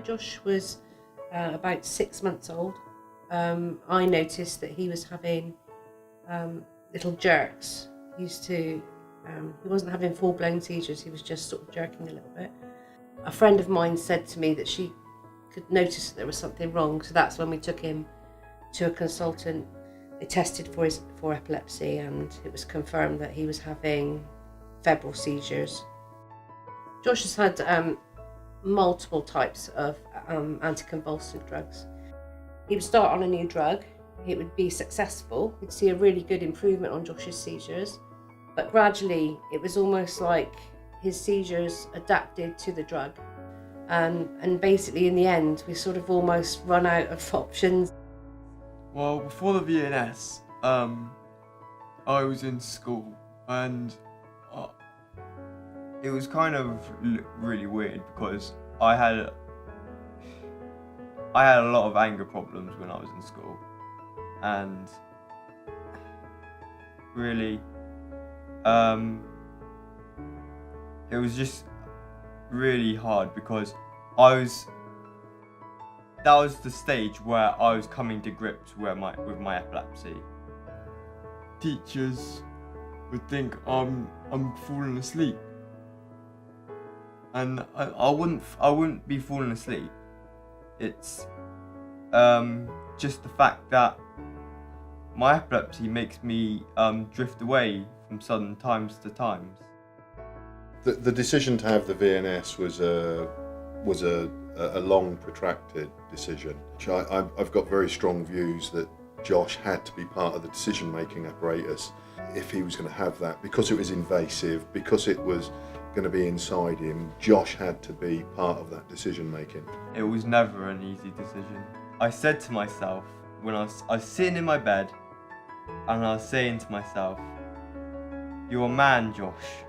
Josh was about 6 months old, I noticed that he was having little jerks. He wasn't having full-blown seizures, he was just sort of jerking a little bit. A friend of mine said to me that she could notice that there was something wrong, so that's when we took him to a consultant. They tested for epilepsy, and it was confirmed that he was having febrile seizures. Josh has had multiple types of anticonvulsant drugs. He would start on a new drug, it would be successful, we'd see a really good improvement on Josh's seizures, but gradually it was almost like his seizures adapted to the drug. And basically in the end, we sort of almost run out of options. Well, before the VNS, I was in school, and it was kind of really weird because I had a lot of anger problems when I was in school, and really, it was just really hard because that was the stage where I was coming to grips with my epilepsy. Teachers would think I'm falling asleep, and I wouldn't be falling asleep. It's just the fact that my epilepsy makes me drift away from sudden times to times. The decision to have the VNS was a long, protracted decision. I've got very strong views that Josh had to be part of the decision-making apparatus if he was going to have that, because it was invasive, because it was going to be inside him. Josh had to be part of that decision-making. It was never an easy decision. I said to myself, when I was sitting in my bed, and I was saying to myself, "You're a man, Josh.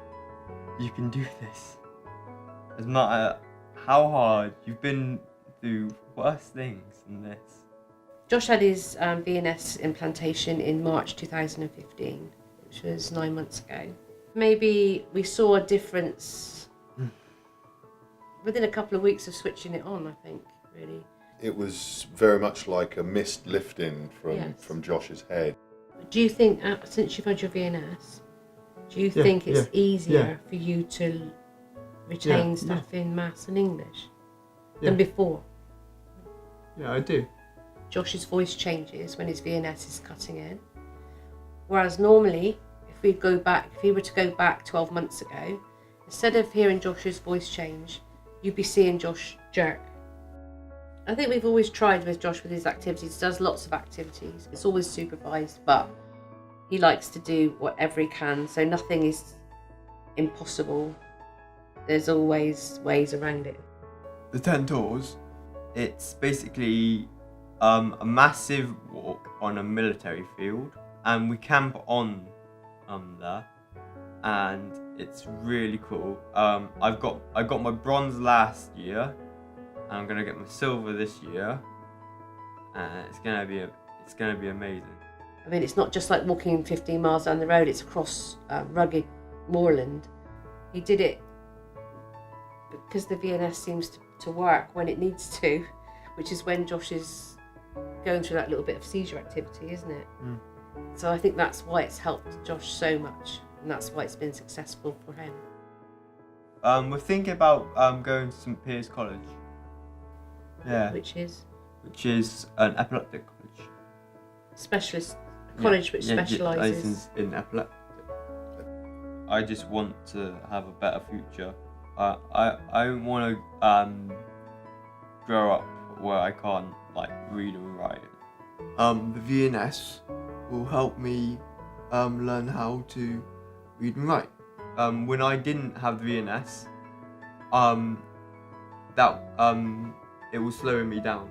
You can do this. As much how hard you've been through worse things than this." Josh had his VNS implantation in March 2015, which was 9 months ago. Maybe we saw a difference within a couple of weeks of switching it on, I think, really. It was very much like a mist lifting from Josh's head. Do you think, since you've had your VNS, do you think it's easier for you to retain stuff in maths and English than before? Yeah, I do. Josh's voice changes when his VNS is cutting in, whereas normally, if we were to go back 12 months ago, instead of hearing Josh's voice change, you'd be seeing Josh jerk. I think we've always tried with Josh with his activities. He does lots of activities. It's always supervised, but he likes to do whatever he can, so nothing is impossible. There's always ways around it. The 10 tours, it's basically a massive walk on a military field, and we camp on there, and it's really cool. I got my bronze last year, and I'm gonna get my silver this year, and it's gonna be amazing. I mean, it's not just like walking 15 miles down the road, it's across rugged moorland. He did it because the VNS seems to work when it needs to, which is when Josh is going through that little bit of seizure activity, isn't it? So I think that's why it's helped Josh so much, and that's why it's been successful for him. We're thinking about going to St Piers College. Yeah. Which is an epileptic college. Specialist college which specialises in epilepsy. I just want to have a better future. I don't want to grow up where I can't read or write. The VNS will help me learn how to read and write. When I didn't have the VNS, it was slowing me down.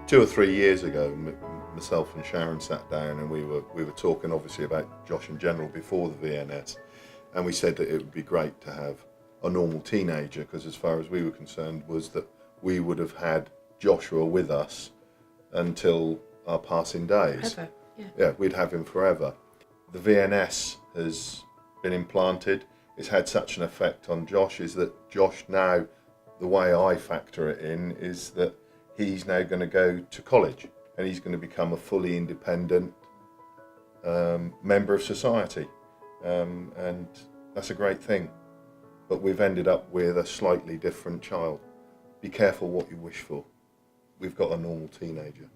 2 or 3 years ago, myself and Sharon sat down, and we were talking obviously about Josh in general before the VNS, and we said that it would be great to have a normal teenager, because as far as we were concerned was that we would have had Joshua with us until our passing days. Forever, yeah, we'd have him forever. The VNS has been implanted. It's had such an effect on Josh, is that Josh now the way I factor it in is that he's now going to go to college and he's going to become a fully independent member of society, and that's a great thing. But we've ended up with a slightly different child. Be careful what you wish for. We've got a normal teenager.